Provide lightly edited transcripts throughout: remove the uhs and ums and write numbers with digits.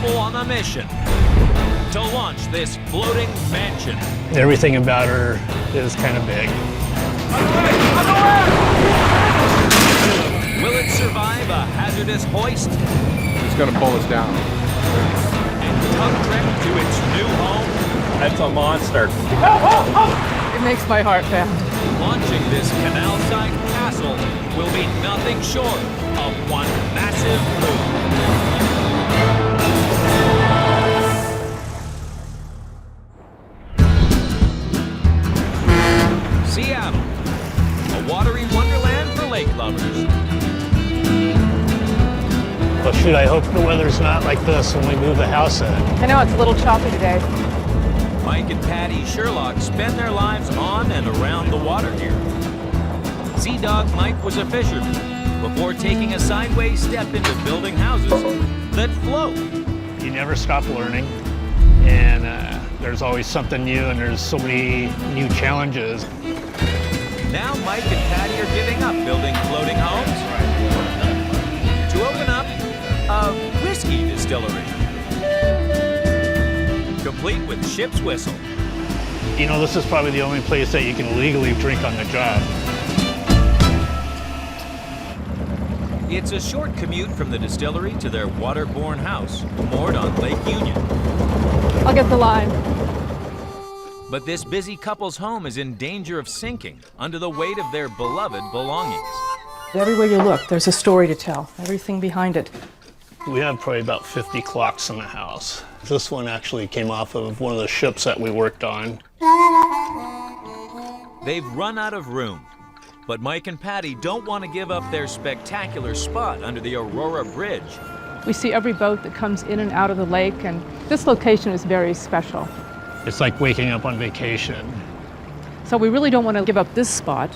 couple on a mission to launch this floating mansion. Everything about her is kind of big. Will it survive a hazardous hoist? It's gonna pull us down. And tuck trek to its new home? That's a monster. It makes my heart pound. Launching this canal-side castle will be nothing short of one massive move. Seattle, a watery wonderland for lake lovers. Well, shoot, I hope the weather's not like this when we move the house in. I know it's a little choppy today. Mike and Patty Sherlock spend their lives on and around the water here. Sea Dog Mike was a fisherman before taking a sideways step into building houses that float. You never stop learning, and there's always something new, and there's so many new challenges. Now Mike and Patty are giving up building floating homes to open up a whiskey distillery, complete with ship's whistle. You know, this is probably the only place that you can legally drink on the job. It's a short commute from the distillery to their waterborne house, moored on Lake Union. I'll get the line. But this busy couple's home is in danger of sinking under the weight of their beloved belongings. Everywhere you look, there's a story to tell. Everything behind it. We have probably about 50 clocks in the house. This one actually came off of one of the ships that we worked on. They've run out of room, but Mike and Patty don't want to give up their spectacular spot under the Aurora Bridge. We see every boat that comes in and out of the lake, and this location is very special. It's like waking up on vacation. So we really don't want to give up this spot.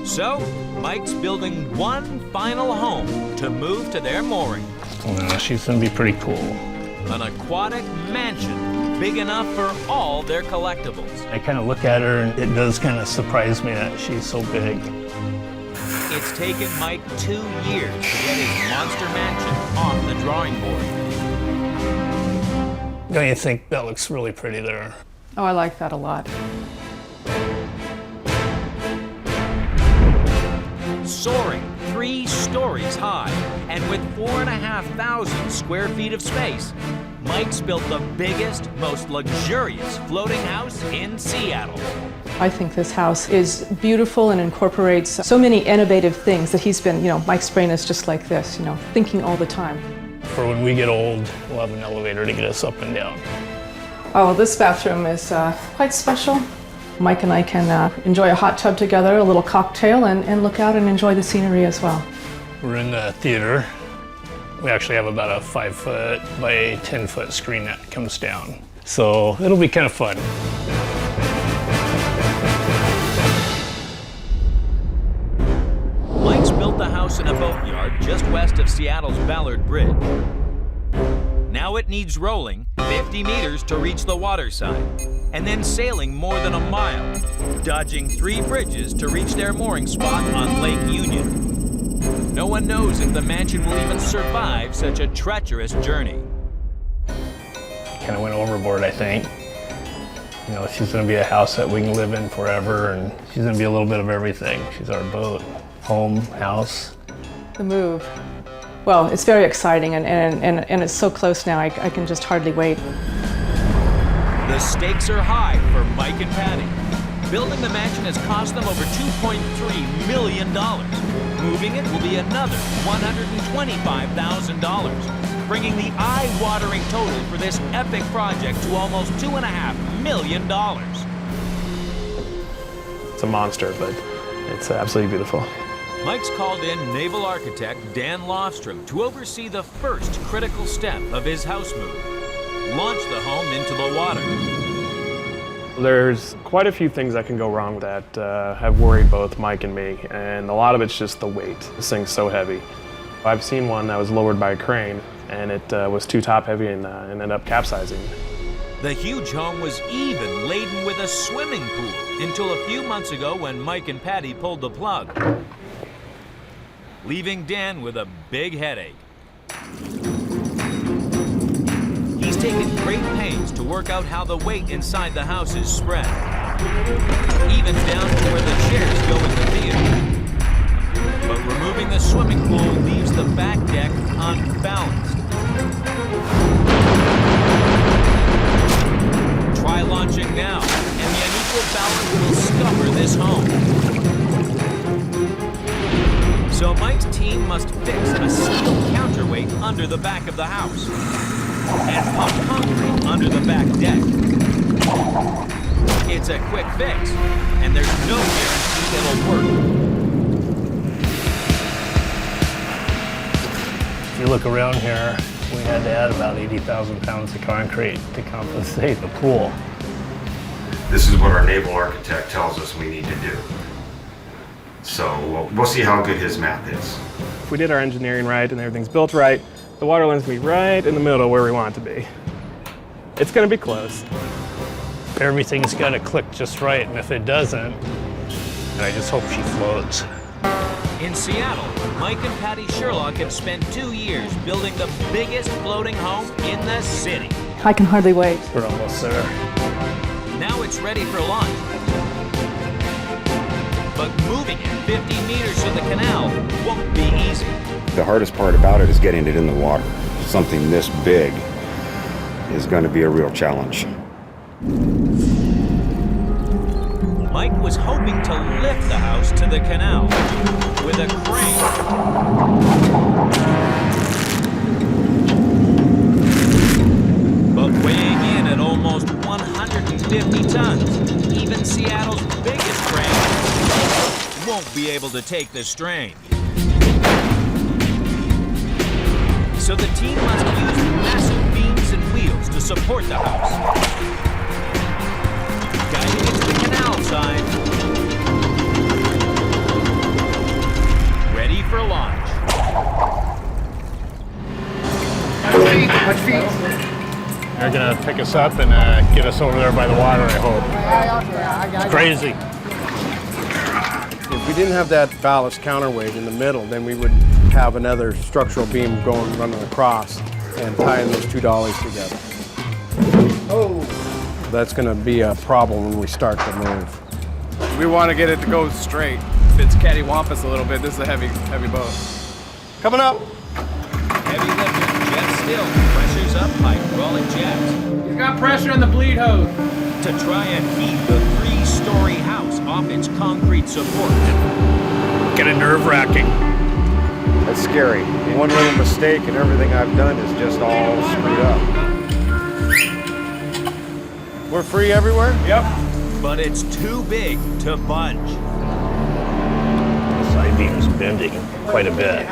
So, Mike's building one final home to move to their mooring. She's gonna be pretty cool. An aquatic mansion big enough for all their collectibles. I kind of look at her and it does kind of surprise me that she's so big. It's taken Mike 2 years to get his monster mansion off the drawing board. Don't you think that looks really pretty there? Oh, I like that a lot. Soaring 3 stories high and with 4,500 square feet of space, Mike's built the biggest, most luxurious floating house in Seattle. I think this house is beautiful and incorporates so many innovative things that he's been, Mike's brain is just like this, thinking all the time. For when we get old, we'll have an elevator to get us up and down. Oh, this bathroom is quite special. Mike and I can enjoy a hot tub together, a little cocktail, and look out and enjoy the scenery as well. We're in the theater. We actually have about a 5-foot by 10-foot screen that comes down. So it'll be kind of fun. Mike's built the house in a boatyard just west of Seattle's Ballard Bridge. Now it needs rolling 50 meters to reach the water side, and then sailing more than a mile, dodging 3 bridges to reach their mooring spot on Lake Union. No one knows if the mansion will even survive such a treacherous journey. Kind of went overboard, I think. She's going to be a house that we can live in forever, and she's going to be a little bit of everything. She's our boat, home, house. The move. Well, it's very exciting, and it's so close now, I can just hardly wait. The stakes are high for Mike and Patty. Building the mansion has cost them over $2.3 million. Moving it will be another $125,000, bringing the eye-watering total for this epic project to almost $2.5 million. It's a monster, but it's absolutely beautiful. Mike's called in naval architect Dan Lofstrom to oversee the first critical step of his house move. Launch the home into the water. There's quite a few things that can go wrong that have worried both Mike and me, and a lot of it's just the weight. This thing's so heavy. I've seen one that was lowered by a crane, and it was too top heavy and ended up capsizing. The huge home was even laden with a swimming pool until a few months ago when Mike and Patty pulled the plug, leaving Dan with a big headache. taken great pains to work out how the weight inside the house is spread, even down to where the chairs go in the theater. But removing the swimming pool leaves the back deck unbalanced. Try launching now, and the unequal balance will scupper this home. So Mike's team must fix a steel counterweight under the back of the house and pump concrete under the back deck. It's a quick fix, and there's no guarantee it'll work. If you look around here, we had to add about 80,000 pounds of concrete to compensate the pool. This is what our naval architect tells us we need to do. So we'll see how good his math is. If we did our engineering right and everything's built right, the water line's gonna be right in the middle where we want it to be. It's gonna be close. Everything's got to click just right, and if it doesn't, I just hope she floats. In Seattle, Mike and Patty Sherlock have spent 2 years building the biggest floating home in the city. I can hardly wait. We're almost there. Now it's ready for launch. But moving it 50 meters to the canal won't be easy. The hardest part about it is getting it in the water. Something this big is going to be a real challenge. Mike was hoping to lift the house to the canal with a crane. But weighing in at almost 150 tons, even Seattle's biggest crane won't be able to take the strain. So the team must use massive beams and wheels to support the house. Guiding it to the canal side. Ready for launch. They're gonna pick us up and get us over there by the water, I hope. Crazy. If we didn't have that ballast counterweight in the middle, then we would have another structural beam running across and tying those two dollies together. Oh. That's going to be a problem when we start the move. We want to get it to go straight. If it's cattywampus a little bit, this is a heavy boat. Coming up. Heavy lifting, jet still. Pressure's up, hydraulic jets. He's got pressure on the bleed hose. To try and heave the 3-story house off its concrete support. Get nerve-wracking. That's scary. One little mistake and everything I've done is just all screwed up. We're free everywhere? Yep. But it's too big to budge. The side beam's bending quite a bit.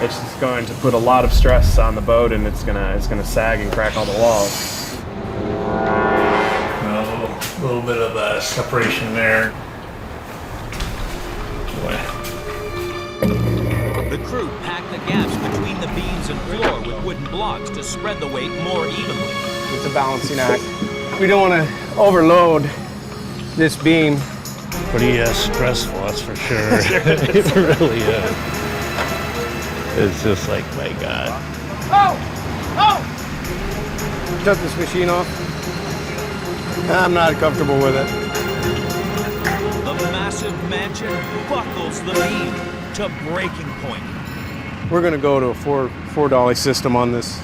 It's just going to put a lot of stress on the boat, and it's gonna sag and crack all the walls. A little bit of separation there. The crew packed the gaps between the beams and floor with wooden blocks to spread the weight more evenly. It's a balancing act. We don't want to overload this beam. Pretty stressful, that's for sure. It really is. It's just like, my God. Took this machine off. I'm not comfortable with it. The massive mansion buckles the beam to breaking point. We're going to go to a four dolly system on this.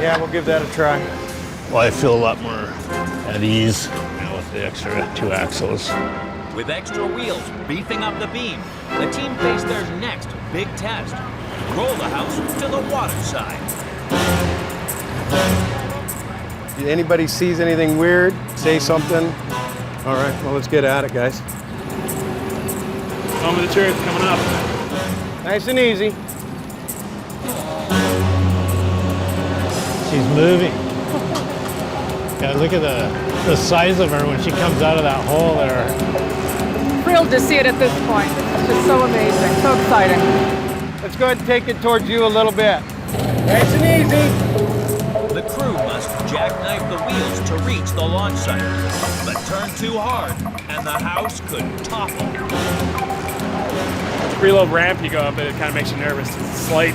Yeah, we'll give that a try. Well, I feel a lot more at ease now with the extra 2 axles. With extra wheels beefing up the beam, the team faced their next big test. Roll the house to the water side. If anybody sees anything weird, say something. All right, well, let's get at it, guys. Moment of truth coming up. Nice and easy. She's moving. God, look at the size of her when she comes out of that hole there. Thrilled to see it at this point. It's just so amazing, so exciting. Let's go ahead and take it towards you a little bit. Nice and easy. The crew must jackknife the wheels to reach the launch site, but turn too hard and the house could topple. Reload ramp you go up, it kind of makes you nervous. It's a slight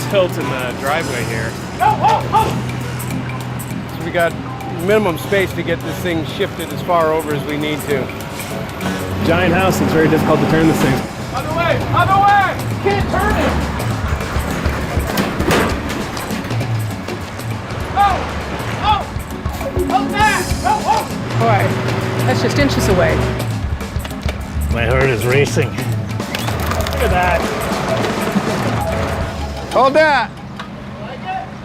tilt in the driveway here. So we got minimum space to get this thing shifted as far over as we need to. Giant house, it's very difficult to turn this thing. Other way! Other way! Can't turn it! Boy, that's just inches away. My heart is racing. Look at that. Hold that.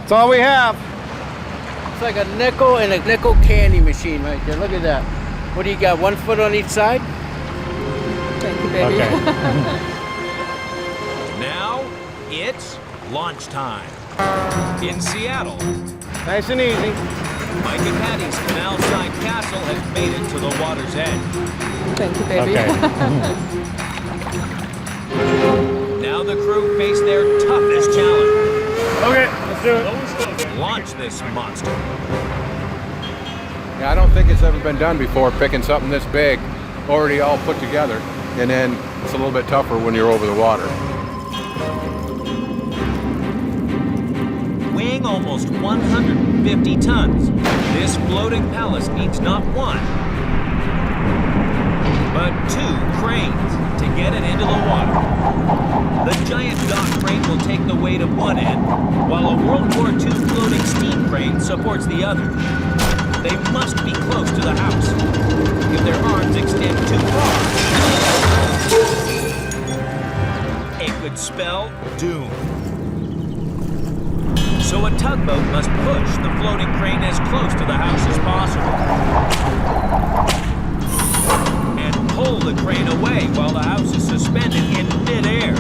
That's all we have. It's like a nickel and a nickel candy machine right there. Look at that. What do you got? 1 foot on each side? Thank you, baby. Okay. Now it's launch time. In Seattle, Nice and easy. Mike and Patty's canal side castle has made it to the water's edge. Thank you, baby. Okay. Now the crew face their toughest challenge. Okay, let's do it. Launch this monster. Yeah, I don't think it's ever been done before, picking something this big, already all put together, and then it's a little bit tougher when you're over the water. Weighing almost 150 tons, this floating palace needs not one, but 2 cranes to get it into the water. The giant dock crane will take the weight of one end, while a World War II floating steam crane supports the other. They must be close to the house. If their arms extend too far, it could spell doom. So a tugboat must push the floating crane as close to the house as possible. And pull the crane away while the house is suspended in midair.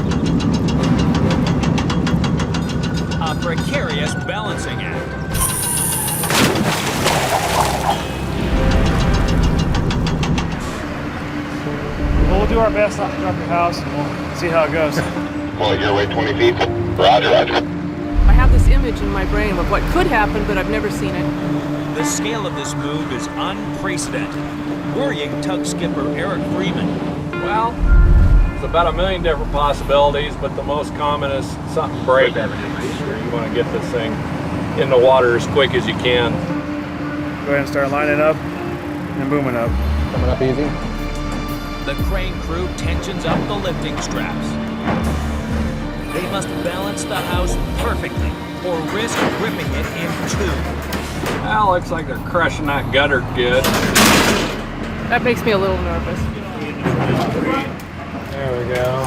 A precarious balancing act. Well, we'll do our best not to drop your house, and we'll see how it goes. Well, your way 20 feet. Roger, roger. I have this image in my brain of what could happen, but I've never seen it. The scale of this move is unprecedented, worrying tug skipper Eric Freeman. Well, there's about a million different possibilities, but the most common is something breaking. You want to get this thing in the water as quick as you can. Go ahead and start lining up and booming up. Coming up easy. The crane crew tensions up the lifting straps. They must balance the house perfectly or risk ripping it in 2. Well, looks like they're crushing that gutter good. That makes me a little nervous. There we go.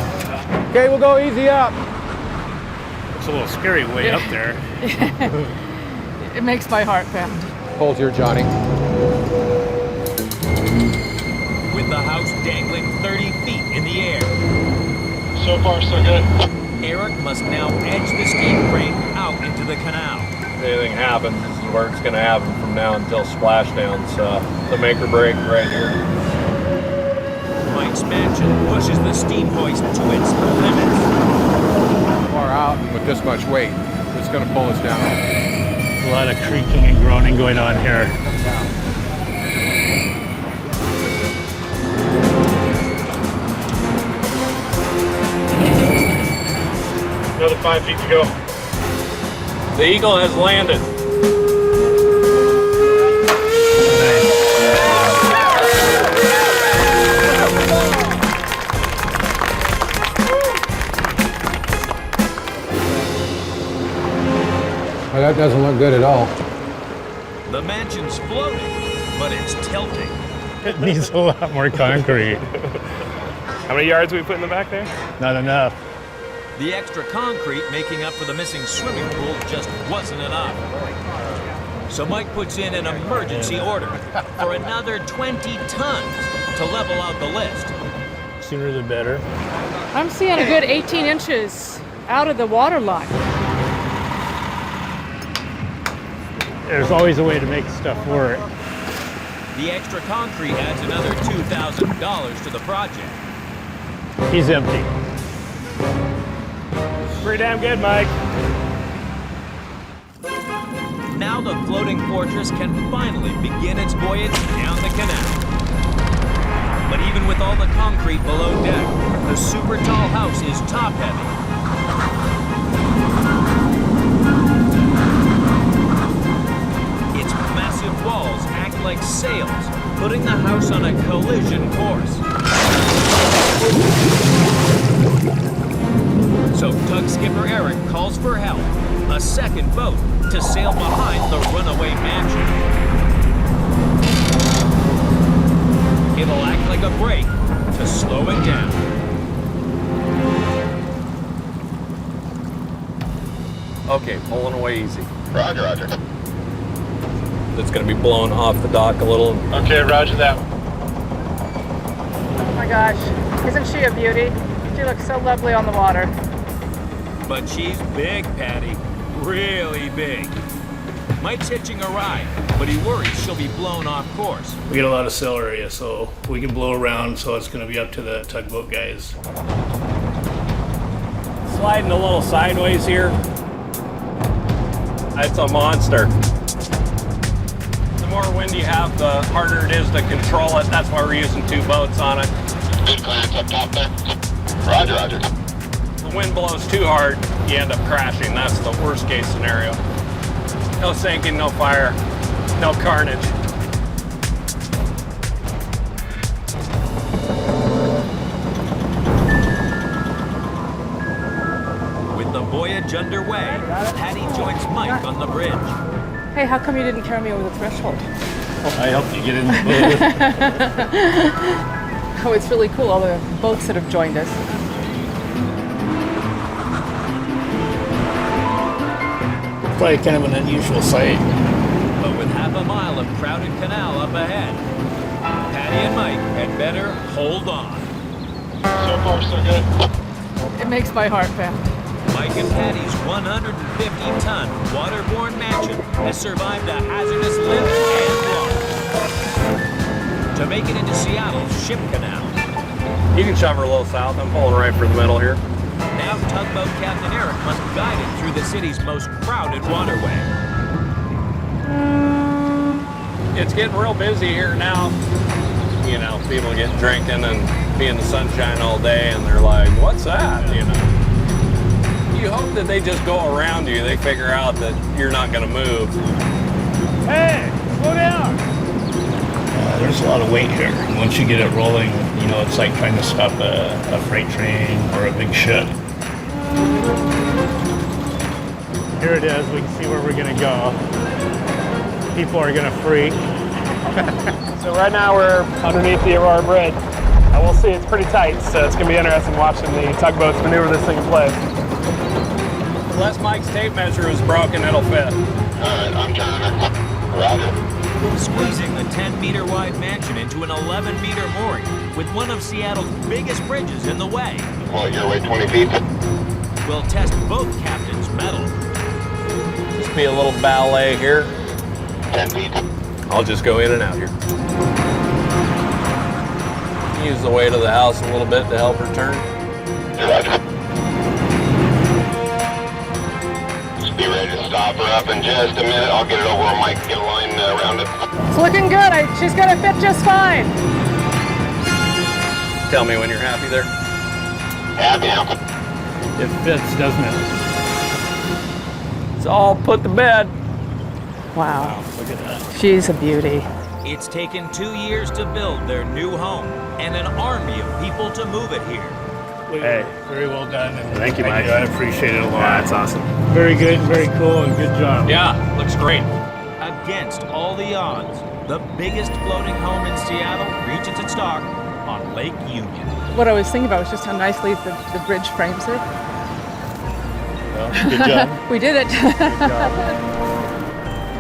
Okay, we'll go easy up. It's a little scary way up there. It makes my heart pound. Hold here, Johnny. With the house dangling 30 feet in the air. So far, so good. Eric must now edge the steam crane out into the canal. If anything happens, this is where it's going to happen from now until splashdown. So the make or break right here. Mike's mansion pushes the steam hoist to its limits. Far out, and with this much weight, it's going to pull us down. A lot of creaking and groaning going on here. Another 5 feet to go. The Eagle has landed. Well, that doesn't look good at all. The mansion's floating, but it's tilting. It needs a lot more concrete. How many yards do we put in the back there? Not enough. The extra concrete making up for the missing swimming pool just wasn't enough. So Mike puts in an emergency order for another 20 tons to level out the list. Sooner the better. I'm seeing a good 18 inches out of the water line. There's always a way to make stuff work. The extra concrete adds another $2,000 to the project. He's empty. Pretty damn good, Mike. Now the floating fortress can finally begin its voyage down the canal. But even with all the concrete below deck, The super tall house is top heavy. Its massive walls act like sails, putting the house on a collision course. So tug skipper Eric calls for help, a second boat to sail behind the runaway mansion. It'll act like a brake to slow it down. Okay, pulling away easy. Roger, roger. It's gonna be blown off the dock a little. Okay, roger that. Oh my gosh, isn't she a beauty? She looks so lovely on the water. But she's big, Patty. Really big. Mike's hitching a ride, but he worries she'll be blown off course. We get a lot of sail area, so we can blow around, so it's gonna be up to the tugboat guys. Sliding a little sideways here. It's a monster. The more wind you have, the harder it is to control it. That's why we're using 2 boats on it. Good clearance up top there. Roger, roger. The wind blows too hard, you end up crashing. That's the worst case scenario. No sinking, no fire, no carnage. With the voyage underway, Patty joins Mike on the bridge. Hey, how come you didn't carry me over the threshold? I helped you get in the boat. Oh, it's really cool, all the boats that have joined us. It's like kind of an unusual sight. But with half a mile of crowded canal up ahead, Patty and Mike had better hold on. So far, so good. It makes my heart pound. Mike and Patty's 150-ton waterborne mansion has survived a hazardous lift and launch. To make it into Seattle's ship canal. You can shove her a little south. I'm pulling right for the middle here. Now tugboat Captain Eric must guide it through the city's most crowded waterway. It's getting real busy here now. You know, people get drinking and be in the sunshine all day, and they're like, what's that, you know? You hope that they just go around you. They figure out that you're not going to move. Hey, slow down. There's a lot of weight here. And once you get it rolling, you know, it's like trying to stop a freight train or a big ship. Here it is. We can see where we're going to go. People are going to freak. So right now we're underneath the Ballard Bridge. We'll see, it's pretty tight, so it's going to be interesting watching the tugboats maneuver this thing in place. Unless Mike's tape measure is broken, it'll fit. Alright, I'm turning her. Roger. Squeezing the 10-meter wide mansion into an 11-meter mooring with one of Seattle's biggest bridges in the way. Well, your way 20 feet. Will test both captains' mettle. Just be a little ballet here. 10 feet. I'll just go in and out here. Use the weight of the house a little bit to help her turn. Roger. Just be ready to stop her up in just a minute. I'll get it over where Mike can get a line around it. It's looking good. She's gonna fit just fine. Tell me when you're happy there. Happy now. It fits, doesn't it? It's all put to bed. Wow. Look at that. She's a beauty. It's taken 2 years to build their new home and an army of people to move it here. Hey, very well done. And Thank you, Mike. I appreciate it a lot. Yeah, that's awesome. Very good, very cool, and good job. Yeah, looks great. Against all the odds, the biggest floating home in Seattle reaches its dock on Lake Union. What I was thinking about was just how nicely the bridge frames it. Well, good job. We did it. Good job.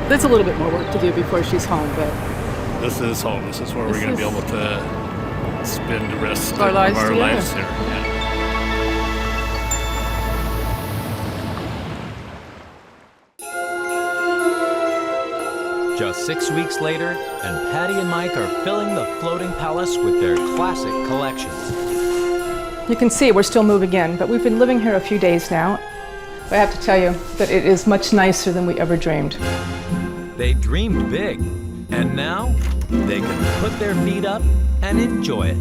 There's a little bit more work to do before she's home, but This is home. This is where we're going to be able to spend the rest of Our lives our together. lives here. Yeah. Just 6 weeks later, and Patty and Mike are filling the floating palace with their classic collections. you can see we're still moving in, but we've been living here a few days now. I have to tell you that it is much nicer than we ever dreamed. They dreamed big, and now they can put their feet up and enjoy it.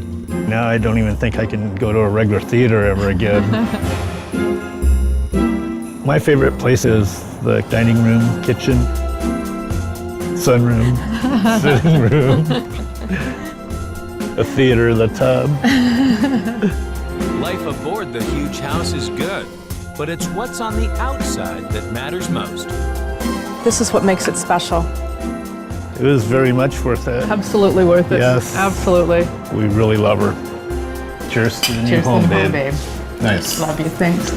Now I don't even think I can go to a regular theater ever again. My favorite place is the dining room, kitchen, sunroom, sitting room, the theater, the tub. Life aboard the huge house is good, but it's what's on the outside that matters most. This is what makes it special. It was very much worth it. Absolutely worth it. Yes. Absolutely. We really love her. Cheers to the new Cheers home, to the home, babe. babe. Nice. Love you. Thanks.